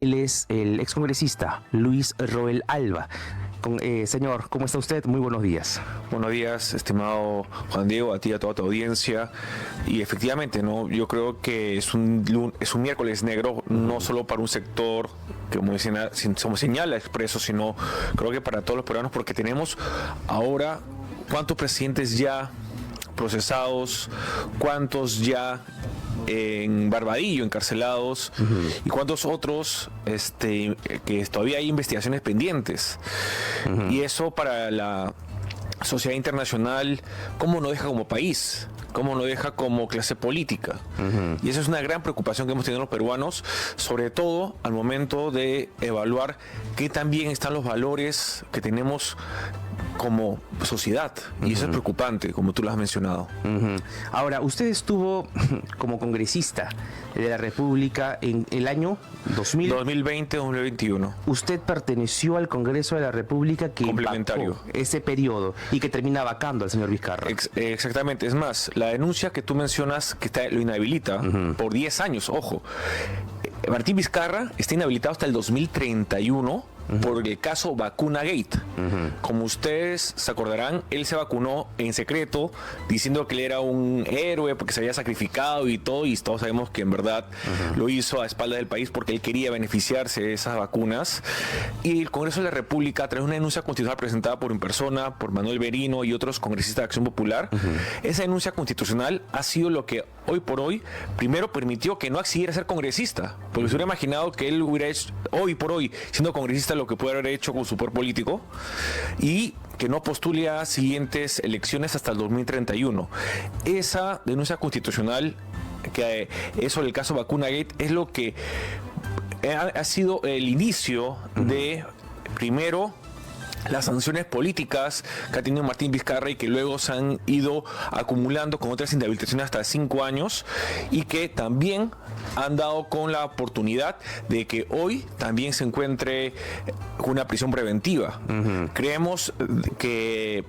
Él es el excongresista Luis Roel Alba. Señor, ¿cómo está usted? Muy buenos días. Buenos días, estimado Juan Diego, a ti y a toda tu audiencia. Y efectivamente, ¿no? Yo creo que es un miércoles negro, no solo para un sector que, como señala Expreso, sino creo que para todos los peruanos, porque tenemos ahora cuántos presidentes ya procesados, cuántos ya en Barbadillo encarcelados y cuántos otros que todavía hay investigaciones pendientes. Y eso para la sociedad internacional, ¿cómo nos deja como país? ¿Cómo nos deja como clase política? Y esa es una gran preocupación que hemos tenido los peruanos, sobre todo al momento de evaluar qué tan bien están los valores que tenemos como sociedad, y eso es preocupante, como tú lo has mencionado. Ahora, usted estuvo como congresista de la República en el año 2020-2021. Usted perteneció al Congreso de la República que complementario vacó ese periodo y que termina vacando al señor Vizcarra. Exactamente, es más, la denuncia que tú mencionas que lo inhabilita por 10 años, ojo. Martín Vizcarra está inhabilitado hasta el 2031 por el caso Vacuna Gate. Como ustedes se acordarán, él se vacunó en secreto diciendo que él era un héroe porque se había sacrificado y todo, y todos sabemos que en verdad lo hizo a espaldas del país porque él quería beneficiarse de esas vacunas. Y el Congreso de la República, tras una denuncia constitucional presentada por Impersona, por Manuel Verino y otros congresistas de Acción Popular, esa denuncia constitucional ha sido lo que hoy por hoy primero permitió que no accediera a ser congresista, porque se hubiera imaginado que él hubiera hecho hoy por hoy, siendo congresista, lo que puede haber hecho con su poder político, y que no postule a siguientes elecciones hasta el 2031. Esa denuncia constitucional, que es sobre el caso Vacuna Gate, es lo que ha sido el inicio de, primero, las sanciones políticas que ha tenido Martín Vizcarra y que luego se han ido acumulando con otras inhabilitaciones hasta 5 años, y que también han dado con la oportunidad de que hoy también se encuentre con una prisión preventiva. Creemos que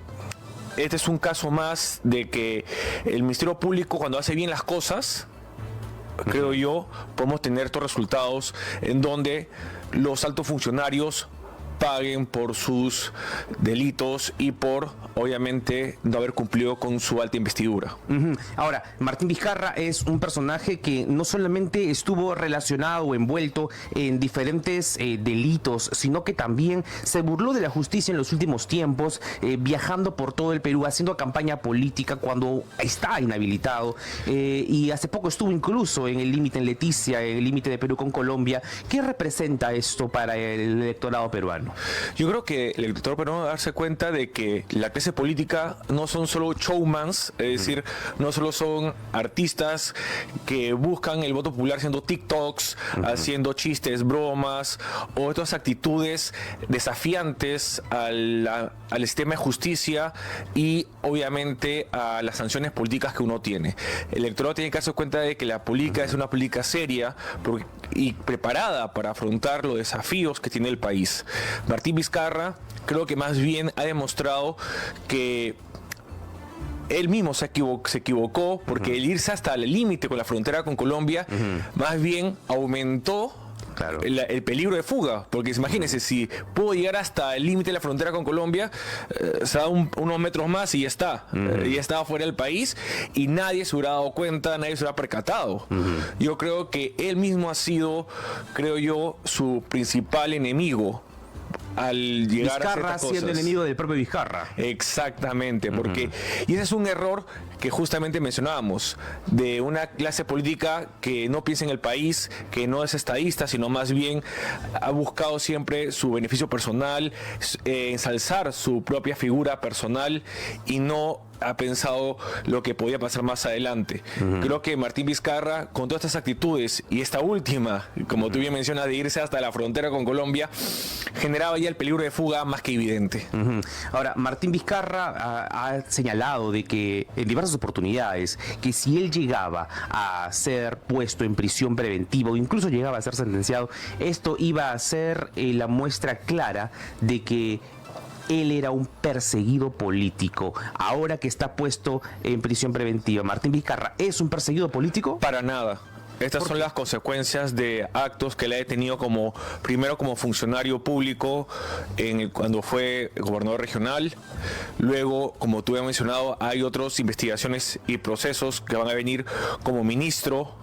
este es un caso más de que el Ministerio Público, cuando hace bien las cosas, creo yo, podemos tener estos resultados en donde los altos funcionarios paguen por sus delitos y por, obviamente, no haber cumplido con su alta investidura. Ahora, Martín Vizcarra es un personaje que no solamente estuvo relacionado o envuelto en diferentes delitos, sino que también se burló de la justicia en los últimos tiempos, viajando por todo el Perú, haciendo campaña política cuando está inhabilitado, y hace poco estuvo incluso en el límite en Leticia, en el límite de Perú con Colombia. ¿Qué representa esto para el electorado peruano? Yo creo que el electorado peruano debe darse cuenta de que la clase política no son solo showmans, es decir, no solo son artistas que buscan el voto popular haciendo TikToks, haciendo chistes, bromas o otras actitudes desafiantes al sistema de justicia y obviamente a las sanciones políticas que uno tiene. El electorado tiene que darse cuenta de que la política es una política seria y preparada para afrontar los desafíos que tiene el país. Martín Vizcarra creo que más bien ha demostrado que él mismo se equivocó porque el irse hasta el límite con la frontera con Colombia más bien aumentó el peligro de fuga, porque imagínense, si puedo llegar hasta el límite de la frontera con Colombia, se da unos metros más y ya está, ya estaba fuera del país y nadie se hubiera dado cuenta, nadie se hubiera percatado. Yo creo que él mismo ha sido, creo yo, su principal enemigo al llegar Vizcarra a ciertas siendo cosas. enemigo del propio Vizcarra. Exactamente, porque y ese es un error que justamente mencionábamos, de una clase política que no piensa en el país, que no es estadista, sino más bien ha buscado siempre su beneficio personal, ensalzar su propia figura personal y no ha pensado lo que podía pasar más adelante. Creo que Martín Vizcarra, con todas estas actitudes y esta última, como tú bien mencionas, de irse hasta la frontera con Colombia, generaba ya el peligro de fuga más que evidente. Ahora, Martín Vizcarra ha señalado de que en diversas oportunidades que si él llegaba a ser puesto en prisión preventiva o incluso llegaba a ser sentenciado, esto iba a ser la muestra clara de que él era un perseguido político. Ahora que está puesto en prisión preventiva, ¿Martín Vizcarra es un perseguido político? Para nada. Estas son las consecuencias de actos que él ha tenido primero como funcionario público cuando fue gobernador regional. Luego, como tú has mencionado, hay otras investigaciones y procesos que van a venir como ministro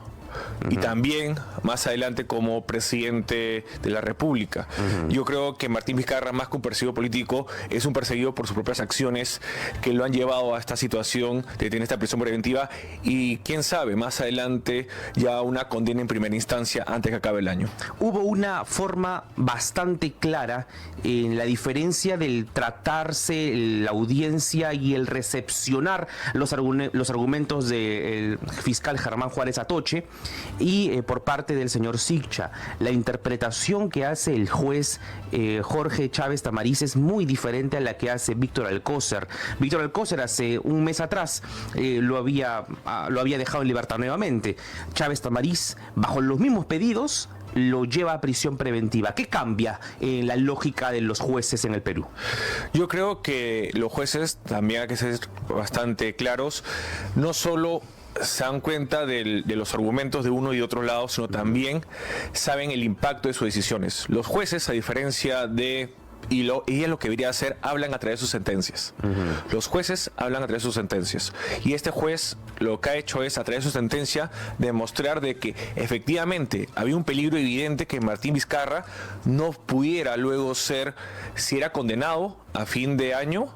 y también más adelante como presidente de la República. Yo creo que Martín Vizcarra, más que un perseguido político, es un perseguido por sus propias acciones que lo han llevado a esta situación de tener esta prisión preventiva y quién sabe, más adelante ya una condena en primera instancia antes que acabe el año. Hubo una forma bastante clara en la diferencia del tratarse la audiencia y el recepcionar los argumentos del fiscal Germán Juárez Atoche y por parte del señor Siccha. La interpretación que hace el juez Jorge Chávez Tamariz es muy diferente a la que hace Víctor Alcócer. Víctor Alcócer hace un mes atrás lo había dejado en libertad nuevamente. Chávez Tamariz, bajo los mismos pedidos, lo lleva a prisión preventiva. ¿Qué cambia en la lógica de los jueces en el Perú? Yo creo que los jueces también hay que ser bastante claros, no solo se dan cuenta de los argumentos de uno y de otro lado, sino también saben el impacto de sus decisiones. Los jueces, a diferencia de y es lo que debería hacer, hablan a través de sus sentencias. Los jueces hablan a través de sus sentencias. Y este juez lo que ha hecho es, a través de su sentencia, demostrar de que efectivamente había un peligro evidente que Martín Vizcarra no pudiera luego ser, si era condenado a fin de año,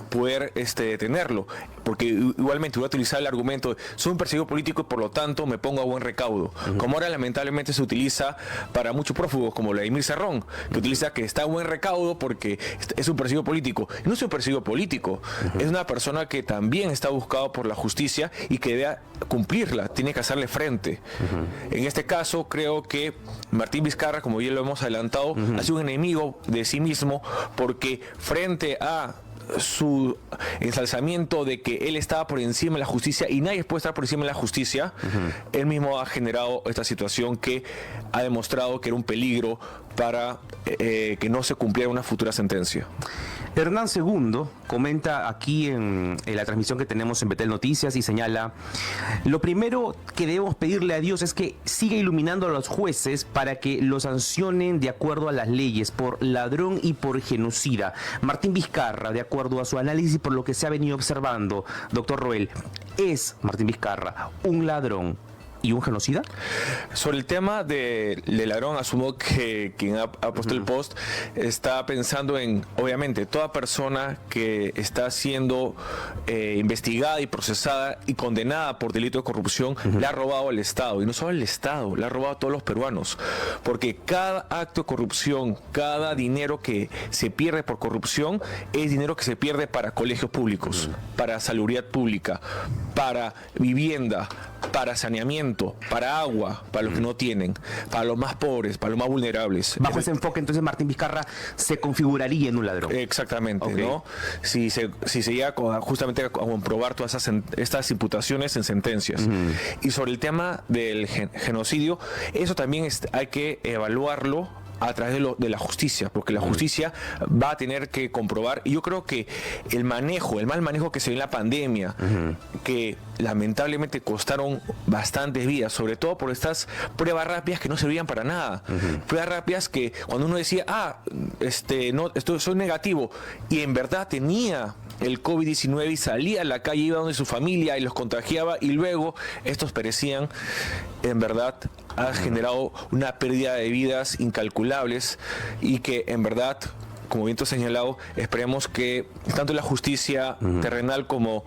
poder detenerlo. Porque igualmente voy a utilizar el argumento, soy un perseguido político y por lo tanto me pongo a buen recaudo. Como ahora lamentablemente se utiliza para muchos prófugos, como Vladimir Cerrón, que utiliza que está a buen recaudo porque es un perseguido político. Y no es un perseguido político, es una persona que también está buscado por la justicia y que debe cumplirla, tiene que hacerle frente. En este caso creo que Martín Vizcarra, como ya lo hemos adelantado, ha sido un enemigo de sí mismo porque frente a su ensalzamiento de que él estaba por encima de la justicia y nadie puede estar por encima de la justicia, él mismo ha generado esta situación que ha demostrado que era un peligro para que no se cumpliera una futura sentencia. Hernán Segundo comenta aquí en la transmisión que tenemos en Betel Noticias y señala: lo primero que debemos pedirle a Dios es que siga iluminando a los jueces para que lo sancionen de acuerdo a las leyes por ladrón y por genocida. Martín Vizcarra, de acuerdo a su análisis por lo que se ha venido observando, doctor Roel, ¿es Martín Vizcarra un ladrón y un genocida? Sobre el tema de ladrón, asumo que quien ha puesto el post está pensando en, obviamente, toda persona que está siendo investigada y procesada y condenada por delito de corrupción, le ha robado al Estado. Y no solo al Estado, le ha robado a todos los peruanos. Porque cada acto de corrupción, cada dinero que se pierde por corrupción, es dinero que se pierde para colegios públicos, para salubridad pública, para vivienda, para saneamiento, para agua, para los que no tienen, para los más pobres, para los más vulnerables. Bajo ese enfoque, entonces, Martín Vizcarra se configuraría en un ladrón. Exactamente, okay, ¿no? Si se llega justamente a comprobar todas estas imputaciones en sentencias. Y sobre el tema del genocidio, eso también hay que evaluarlo a través de la justicia, porque la justicia va a tener que comprobar, y yo creo que el mal manejo que se dio en la pandemia, que lamentablemente costaron bastantes vidas, sobre todo por estas pruebas rápidas que no servían para nada, pruebas rápidas que cuando uno decía, soy negativo, y en verdad tenía el COVID-19 y salía a la calle, iba donde su familia y los contagiaba, y luego estos perecían, en verdad ha generado una pérdida de vidas incalculables y que en verdad, como bien tú has señalado, esperemos que tanto la justicia terrenal como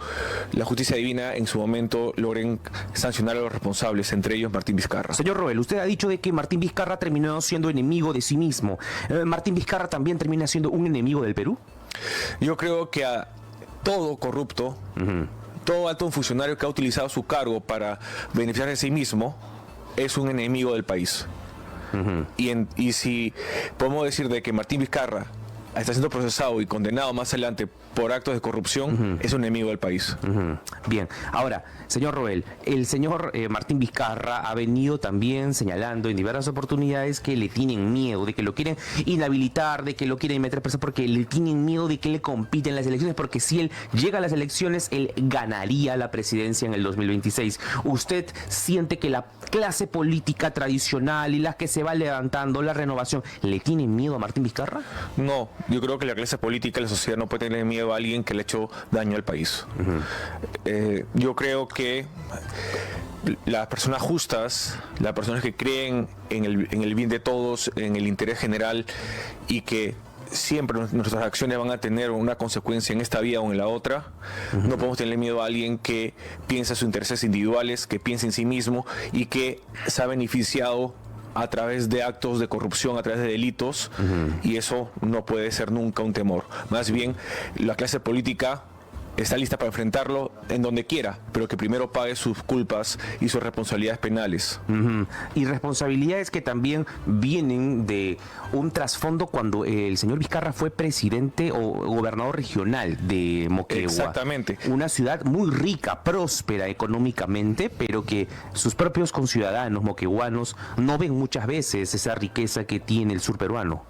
la justicia divina en su momento logren sancionar a los responsables, entre ellos Martín Vizcarra. Señor Roel, usted ha dicho de que Martín Vizcarra terminó siendo enemigo de sí mismo. ¿Martín Vizcarra también termina siendo un enemigo del Perú? Yo creo que a todo corrupto, todo alto funcionario que ha utilizado su cargo para beneficiarse de sí mismo, es un enemigo del país. Y si podemos decir de que Martín Vizcarra está siendo procesado y condenado más adelante por actos de corrupción, es un enemigo del país. Bien, ahora, señor Roel, el señor Martín Vizcarra ha venido también señalando en diversas oportunidades que le tienen miedo, de que lo quieren inhabilitar, de que lo quieren meter preso porque le tienen miedo de que le compita en las elecciones, porque si él llega a las elecciones, él ganaría la presidencia en el 2026. ¿Usted siente que la clase política tradicional y las que se va levantando, la renovación, le tienen miedo a Martín Vizcarra? No, yo creo que la clase política, la sociedad no puede tener miedo a alguien que le ha hecho daño al país. Yo creo que las personas justas, las personas que creen en el bien de todos, en el interés general, y que siempre nuestras acciones van a tener una consecuencia en esta vida o en la otra. No podemos tener miedo a alguien que piensa sus intereses individuales, que piensa en sí mismo y que se ha beneficiado a través de actos de corrupción, a través de delitos, y eso no puede ser nunca un temor. Más bien, la clase política está lista para enfrentarlo en donde quiera, pero que primero pague sus culpas y sus responsabilidades penales. Y responsabilidades que también vienen de un trasfondo cuando el señor Vizcarra fue presidente o gobernador regional de Moquegua. Exactamente. Una ciudad muy rica, próspera económicamente, pero que sus propios conciudadanos moqueguanos no ven muchas veces esa riqueza que tiene el sur peruano.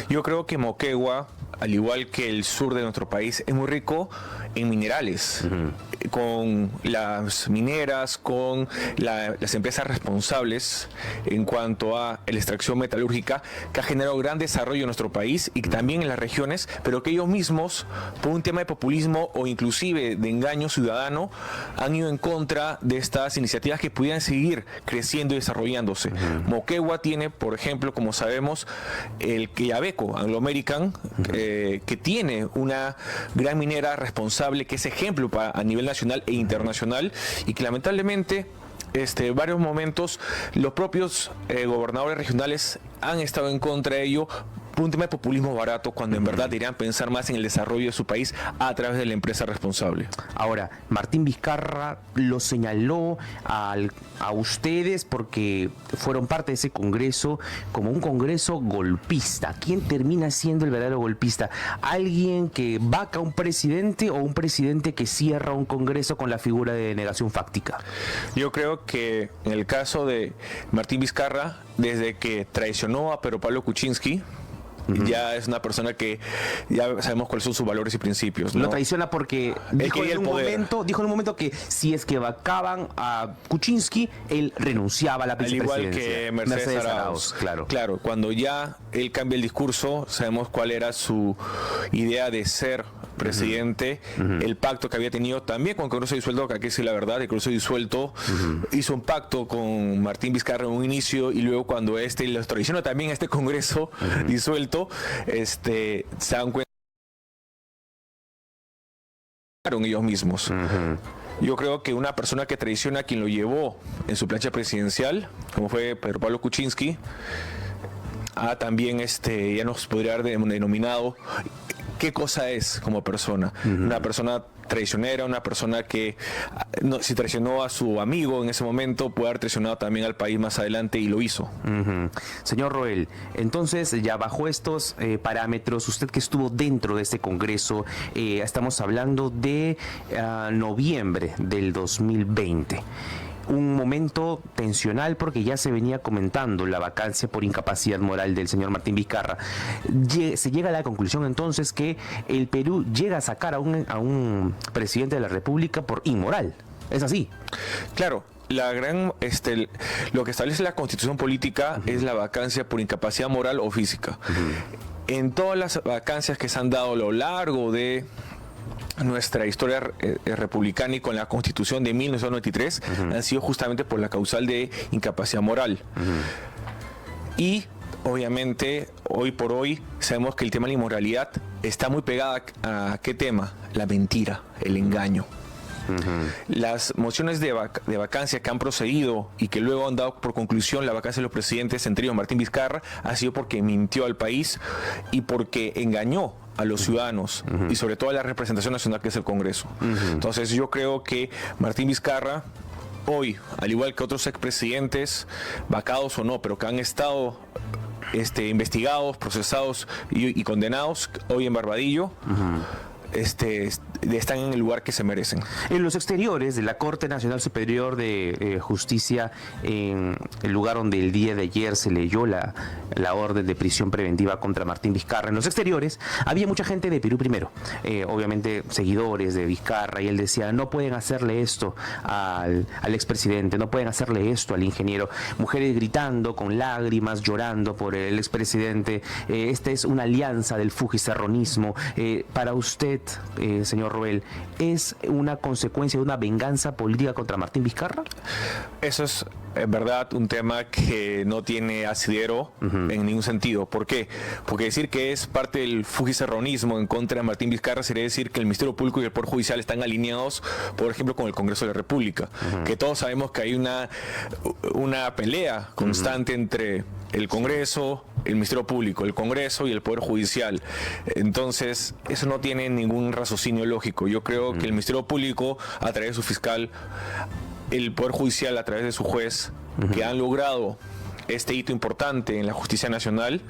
Yo creo que Moquegua, al igual que el sur de nuestro país, es muy rico en minerales, con las mineras, con las empresas responsables en cuanto a la extracción metalúrgica, que ha generado gran desarrollo en nuestro país y también en las regiones, pero que ellos mismos, por un tema de populismo o inclusive de engaño ciudadano, han ido en contra de estas iniciativas que pudieran seguir creciendo y desarrollándose. Moquegua tiene, por ejemplo, como sabemos, el Quellaveco, Anglo-American, que tiene una gran minera responsable, que es ejemplo a nivel nacional e internacional, y que lamentablemente varios momentos los propios gobernadores regionales han estado en contra de ello por un tema de populismo barato, cuando en verdad deberían pensar más en el desarrollo de su país a través de la empresa responsable. Ahora, Martín Vizcarra lo señaló a ustedes porque fueron parte de ese congreso como un congreso golpista. ¿Quién termina siendo el verdadero golpista? ¿Alguien que vaca a un presidente o un presidente que cierra un congreso con la figura de denegación fáctica? Yo creo que en el caso de Martín Vizcarra, desde que traicionó a Pedro Pablo Kuczynski, ya es una persona que ya sabemos cuáles son sus valores y principios, ¿no? Lo traiciona porque dijo en un momento que si es que vacaban a Kuczynski, él renunciaba a la vicepresidencia. Al igual que Mercedes Arauz. Claro, cuando ya él cambia el discurso, sabemos cuál era su idea de ser presidente, el pacto que había tenido también con el Congreso disuelto, que aquí sí la verdad, el Congreso disuelto hizo un pacto con Martín Vizcarra en un inicio, y luego cuando los traiciona también a este Congreso disuelto, se dan cuenta ellos mismos. Yo creo que una persona que traiciona a quien lo llevó en su plancha presidencial, como fue Pedro Pablo Kuczynski, también ya nos podría haber denominado qué cosa es como persona. Una persona traicionera, una persona que si traicionó a su amigo en ese momento, puede haber traicionado también al país más adelante, y lo hizo. Señor Roel, entonces ya bajo estos parámetros, usted que estuvo dentro de este congreso, estamos hablando de noviembre del 2020. Un momento tensional porque ya se venía comentando la vacancia por incapacidad moral del señor Martín Vizcarra. Se llega a la conclusión entonces que el Perú llega a sacar a un presidente de la República por inmoral. ¿Es así? Claro. Lo que establece la Constitución política es la vacancia por incapacidad moral o física. En todas las vacancias que se han dado a lo largo de nuestra historia republicana y con la Constitución de 1993 han sido justamente por la causal de incapacidad moral. Y obviamente hoy por hoy sabemos que el tema de la inmoralidad está muy pegada a ¿qué tema? La mentira, el engaño. Las mociones de vacancia que han procedido y que luego han dado por conclusión la vacancia de los presidentes, entre ellos Martín Vizcarra, ha sido porque mintió al país y porque engañó a los ciudadanos y sobre todo a la representación nacional, que es el Congreso. Entonces yo creo que Martín Vizcarra hoy, al igual que otros expresidentes, vacados o no, pero que han estado investigados, procesados y condenados hoy en Barbadillo. Están en el lugar que se merecen. En los exteriores de la Corte Nacional Superior de Justicia, en el lugar donde el día de ayer se leyó la orden de prisión preventiva contra Martín Vizcarra, en los exteriores había mucha gente de Perú Primero, obviamente seguidores de Vizcarra, y él decía, no pueden hacerle esto al expresidente, no pueden hacerle esto al ingeniero. Mujeres gritando, con lágrimas, llorando por el expresidente. Esta es una alianza del fujicerronismo. Para usted, señor Roel, ¿es una consecuencia de una venganza política contra Martín Vizcarra? Eso es, en verdad, un tema que no tiene asidero en ningún sentido. ¿Por qué? Porque decir que es parte del fujicerronismo en contra de Martín Vizcarra sería decir que el Ministerio Público y el Poder Judicial están alineados, por ejemplo, con el Congreso de la República. Que todos sabemos que hay una pelea constante entre el Congreso, el Ministerio Público, el Congreso y el Poder Judicial. Entonces, eso no tiene ningún raciocinio lógico. Yo creo que el Ministerio Público, a través de su fiscal, el Poder Judicial, a través de su juez, que han logrado este hito importante en la justicia nacional,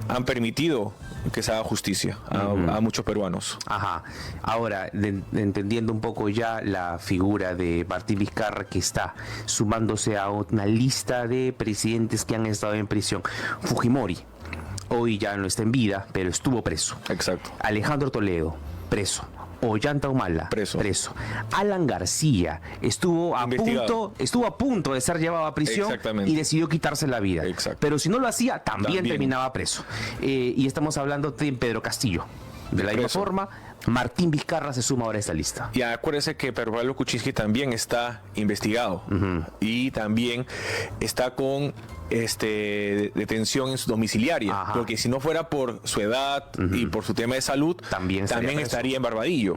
han permitido que se haga justicia a muchos peruanos. Ajá. Ahora, entendiendo un poco ya la figura de Martín Vizcarra, que está sumándose a una lista de presidentes que han estado en prisión. Fujimori, hoy ya no está en vida, pero estuvo preso. Exacto. Alejandro Toledo, preso. Ollanta Humala, preso. Alan García estuvo a punto de ser llevado a prisión y decidió quitarse la vida. Exacto. Pero si no lo hacía, también terminaba preso. Y estamos hablando de Pedro Castillo. De la misma forma, Martín Vizcarra se suma ahora a esta lista. Y acuérdese que Pedro Pablo Kuczynski también está investigado y también está con detención en su domiciliaria. Porque si no fuera por su edad y por su tema de salud, también estaría en Barbadillo.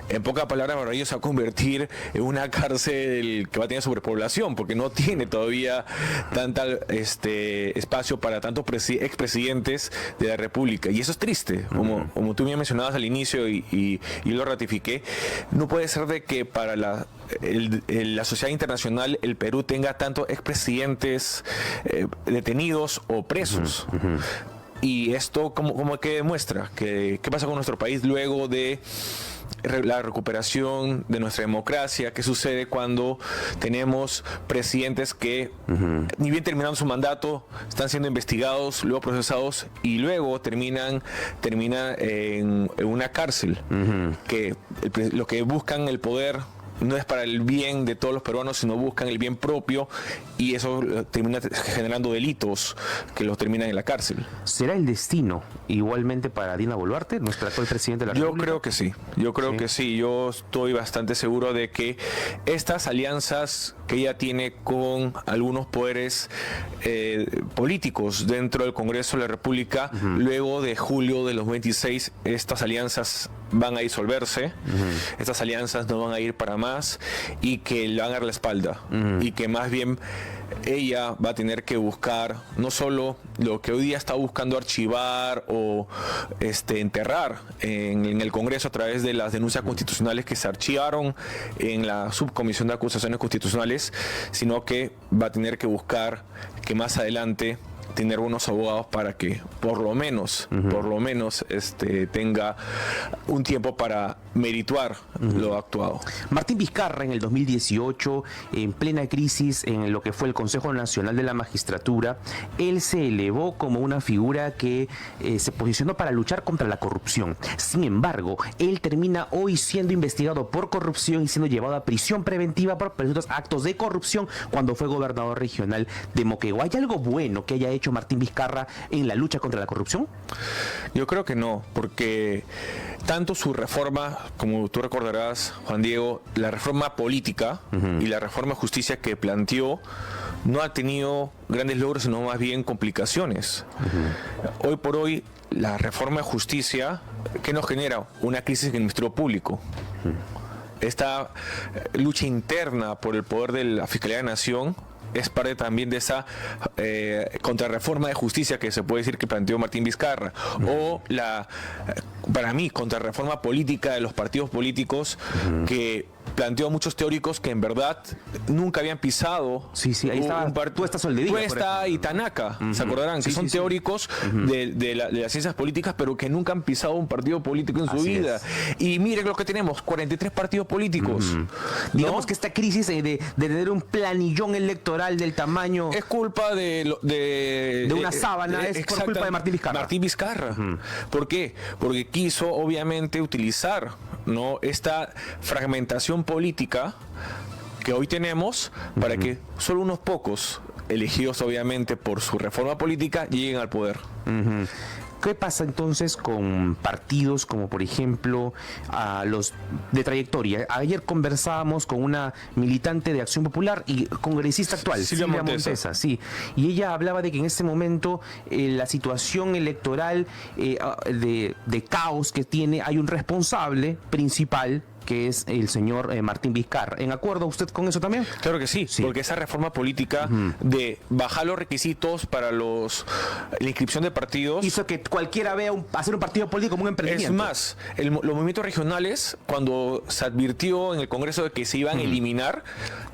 En pocas palabras, Barbadillo se va a convertir en una cárcel que va a tener sobrepoblación, porque no tiene todavía tanta espacio para tantos expresidentes de la República. Y eso es triste, como tú me mencionabas al inicio y lo ratifiqué. No puede ser de que para la sociedad internacional el Perú tenga tantos expresidentes detenidos o presos. Y esto como que demuestra qué pasa con nuestro país luego de la recuperación de nuestra democracia. ¿Qué sucede cuando tenemos presidentes que ni bien terminaron su mandato, están siendo investigados, luego procesados y luego termina en una cárcel? Que lo que buscan el poder no es para el bien de todos los peruanos, sino buscan el bien propio, y eso termina generando delitos que los terminan en la cárcel. ¿Será el destino igualmente para Dina Boluarte, nuestra actual presidente de la República? Yo creo que sí. Yo estoy bastante seguro de que estas alianzas que ella tiene con algunos poderes políticos dentro del Congreso de la República, luego de julio de los 26, estas alianzas van a disolverse, estas alianzas no van a ir para más, y que le van a dar la espalda, y que más bien ella va a tener que buscar no solo lo que hoy día está buscando archivar o enterrar en el Congreso a través de las denuncias constitucionales que se archivaron en la Subcomisión de Acusaciones Constitucionales, sino que va a tener que buscar que más adelante tener buenos abogados para que por lo menos tenga un tiempo para merituar lo actuado. Martín Vizcarra, en el 2018, en plena crisis en lo que fue el Consejo Nacional de la Magistratura, él se elevó como una figura que se posicionó para luchar contra la corrupción. Sin embargo, él termina hoy siendo investigado por corrupción y siendo llevado a prisión preventiva por presuntos actos de corrupción cuando fue gobernador regional de Moquegua. ¿Hay algo bueno que haya hecho Martín Vizcarra en la lucha contra la corrupción? Yo creo que no, porque tanto su reforma, como tú recordarás, Juan Diego, la reforma política y la reforma de justicia que planteó, no ha tenido grandes logros, sino más bien complicaciones. Hoy por hoy, la reforma de justicia, ¿qué nos genera? Una crisis en el Ministerio Público. Esta lucha interna por el poder de la Fiscalía de la Nación es parte también de esa contrarreforma de justicia que se puede decir que planteó Martín Vizcarra, o la, para mí, contrarreforma política de los partidos políticos que planteó a muchos teóricos que en verdad nunca habían pisado. Sí, ahí estaba Tuesta Soldevilla. Tuesta y Tanaka, se acordarán, que son teóricos de las ciencias políticas, pero que nunca han pisado un partido político en su vida. Y miren lo que tenemos, 43 partidos políticos. ¿No? Digamos que esta crisis de tener un planillón electoral del tamaño... Es culpa de una sábana, es por culpa de Martín Vizcarra. Martín Vizcarra. ¿Por qué? Porque quiso, obviamente, utilizar, ¿no?, esta fragmentación política que hoy tenemos para que solo unos pocos, elegidos obviamente por su reforma política, lleguen al poder. ¿Qué pasa entonces con partidos como, por ejemplo, a los de trayectoria? Ayer conversábamos con una militante de Acción Popular y congresista actual, Silvia Montesa, sí, y ella hablaba de que en este momento la situación electoral de caos que tiene, hay un responsable principal, que es el señor Martín Vizcarra. ¿En acuerdo usted con eso también? Claro que sí, porque esa reforma política de bajar los requisitos para la inscripción de partidos hizo que cualquiera vea hacer un partido político como un emprendimiento. Es más, los movimientos regionales, cuando se advirtió en el Congreso de que se iban a eliminar,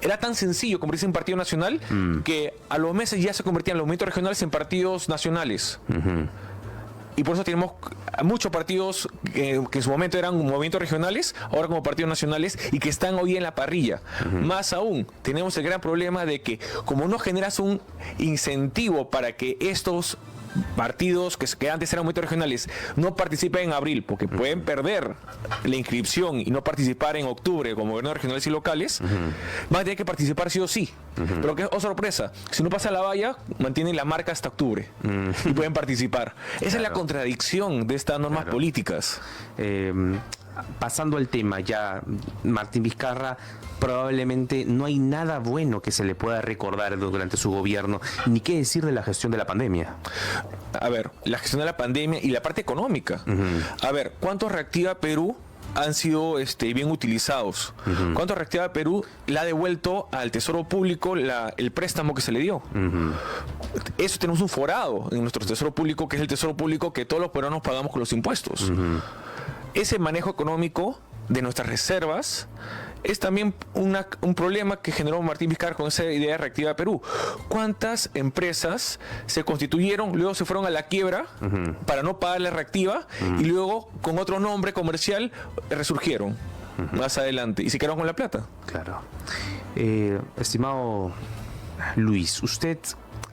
era tan sencillo convertirse en partido nacional que a los meses ya se convertían los movimientos regionales en partidos nacionales. Y por eso tenemos muchos partidos que en su momento eran movimientos regionales, ahora como partidos nacionales, y que están hoy en la parrilla. Más aún, tenemos el gran problema de que como no generas un incentivo para que estos partidos que antes eran movimientos regionales no participen en abril, porque pueden perder la inscripción y no participar en octubre como gobiernos regionales y locales, van a tener que participar sí o sí. Pero que, oh sorpresa, si no pasa la valla, mantienen la marca hasta octubre y pueden participar. Esa es la contradicción de estas normas políticas. Pasando al tema ya, Martín Vizcarra, probablemente no hay nada bueno que se le pueda recordar durante su gobierno, ni qué decir de la gestión de la pandemia. A ver, la gestión de la pandemia y la parte económica. A ver, ¿cuántos Reactiva Perú han sido bien utilizados? ¿Cuánto Reactiva Perú le ha devuelto al Tesoro Público el préstamo que se le dio? Eso tenemos un forado en nuestro Tesoro Público, que es el Tesoro Público que todos los peruanos pagamos con los impuestos. Ese manejo económico de nuestras reservas es también un problema que generó Martín Vizcarra con esa idea de Reactiva Perú. ¿Cuántas empresas se constituyeron, luego se fueron a la quiebra para no pagar la Reactiva y luego con otro nombre comercial resurgieron más adelante y se quedaron con la plata? Claro. Estimado Luis, usted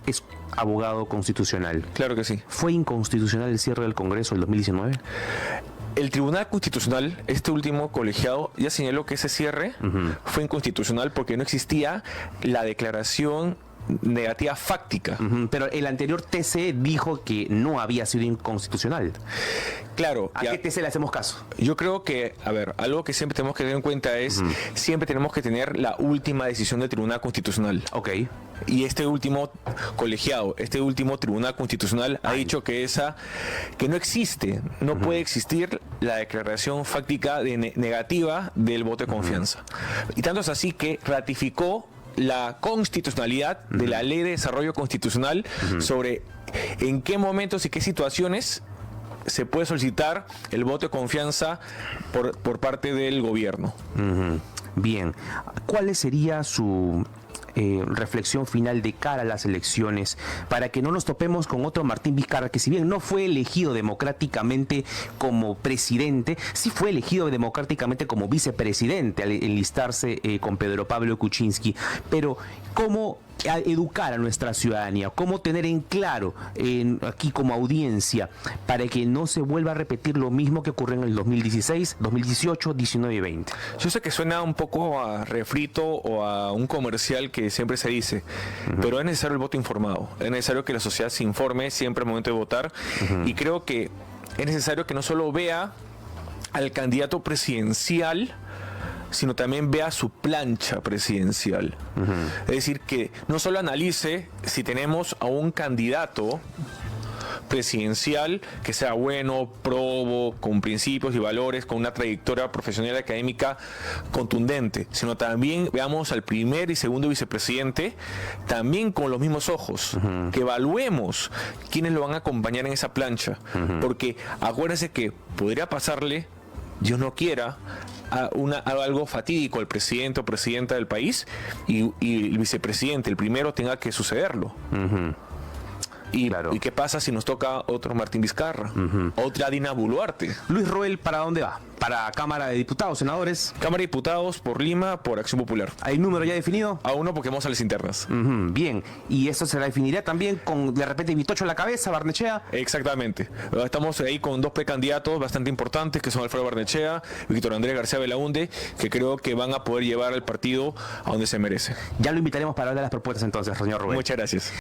es abogado constitucional. Claro que sí. ¿Fue inconstitucional el cierre del Congreso del 2019? El Tribunal Constitucional, este último colegiado, ya señaló que ese cierre fue inconstitucional porque no existía la declaración negativa fáctica. Pero el anterior TC dijo que no había sido inconstitucional. Claro. ¿A qué TC le hacemos caso? Yo creo que, a ver, algo que siempre tenemos que tener en cuenta es, siempre tenemos que tener la última decisión del Tribunal Constitucional. Ok. Y este último colegiado, este último Tribunal Constitucional ha dicho que no existe, no puede existir la declaración fáctica negativa del voto de confianza. Y tanto es así que ratificó la constitucionalidad de la Ley de Desarrollo Constitucional sobre en qué momentos y qué situaciones se puede solicitar el voto de confianza por parte del gobierno. Bien, ¿cuál sería su reflexión final de cara a las elecciones para que no nos topemos con otro Martín Vizcarra que, si bien no fue elegido democráticamente como presidente, sí fue elegido democráticamente como vicepresidente al enlistarse con Pedro Pablo Kuczynski? Pero ¿cómo educar a nuestra ciudadanía? ¿Cómo tener en claro aquí como audiencia para que no se vuelva a repetir lo mismo que ocurrió en el 2016, 2018, 19 y 20? Yo sé que suena un poco a refrito o a un comercial que siempre se dice, pero es necesario el voto informado, es necesario que la sociedad se informe siempre al momento de votar, y creo que es necesario que no solo vea al candidato presidencial, sino también vea su plancha presidencial. Es decir, que no solo analice si tenemos a un candidato presidencial que sea bueno, probo, con principios y valores, con una trayectoria profesional y académica contundente, sino también veamos al primer y segundo vicepresidente también con los mismos ojos, que evaluemos quiénes lo van a acompañar en esa plancha, porque acuérdense que podría pasarle Dios no quiera, algo fatídico al presidente o presidenta del país y el vicepresidente, el primero, tenga que sucederlo. Claro. ¿Y qué pasa si nos toca otro Martín Vizcarra? Otra Dina Boluarte. Luis Roel, ¿para dónde va? ¿Para Cámara de Diputados, senadores? Cámara de Diputados por Lima, por Acción Popular. ¿Hay número ya definido? Aún no, porque vamos a las internas. Bien, y eso se definirá también con de repente Vitocho a la cabeza, Barnechea. Exactamente. Estamos ahí con dos precandidatos bastante importantes, que son Alfredo Barnechea y Víctor Andrés García Belaunde, que creo que van a poder llevar al partido a donde se merece. Ya lo invitaremos para hablar de las propuestas entonces, señor Rubén. Muchas gracias.